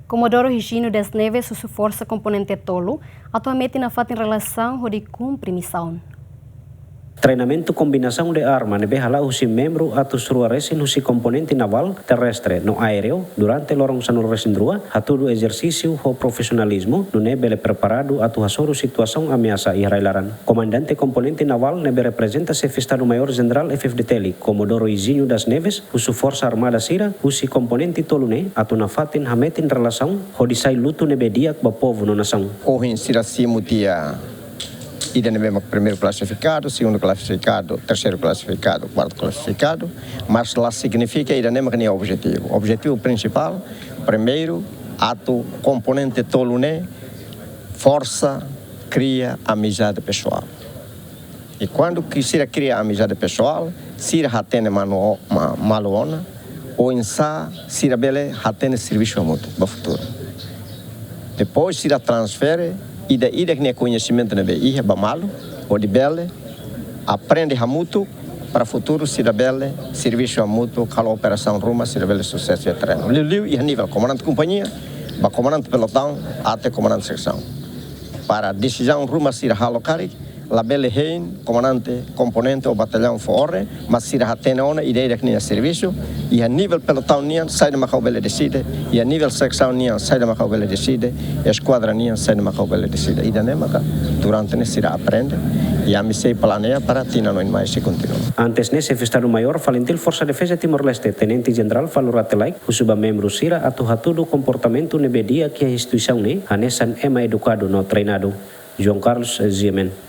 Comodoro Higino das Neves, sua força componente tolo, atualmente na fata em relação ao de cumprir missão. Treinamento combinação de arma nebe hala usi membro atau surua resin usi componente naval terrestre no aéreo durante lorong sanur resin drua hatudo exercício ho profissionalismo no nebe preparado atu hasoru situação ameaça irailaran. Comandante componente naval nebe representa chefe Estado Maior General FFDTL Comodoro Higino das Neves usu força armada sira usi componente tolune atu nafatin hametin relação ho disai luto nebe diak ba povo no nação. Ohin sira simutia ida nebe primeiro classificado, segundo classificado, terceiro classificado, quarto classificado, mas lá significa ida nebe que objetivo. O objetivo principal, primeiro, ato componente tolune, força, cria amizade pessoal. E quando que sira cria amizade pessoal, sira hatene maluona, ou insa sira bele hatene serviço mútuo para o futuro. Depois sira transfere ida que conhecimento nebe ia ba malo ou de bele aprende a mútuo para o futuro sira bele serviço a mútuo cala operação ruma sira bele sucesso e treino. Liu e a nível comandante de companhia, ba comandante pelotão até comandante de secção. Para decisão ruma sira halocari la bele hein comandante componente ou batalhão fora, mas sira hatene ona ideia que nem serviço e a nível pelotão nian sai de Macau bele decide e a nível secção nian sai de Macau bele decide e a esquadra nian sai de Macau bele decide e da nemaca durante ne sira aprende e a missão planeia para tina no mais se continua. Antes nesse Estado Maior falentil Força Defesa Timor-Leste Tenente General Faluratelai usuba membro sira atu hatudo comportamento nebedia que a instituição ne hanesan ema educado no treinado. João Carlos Ziemen.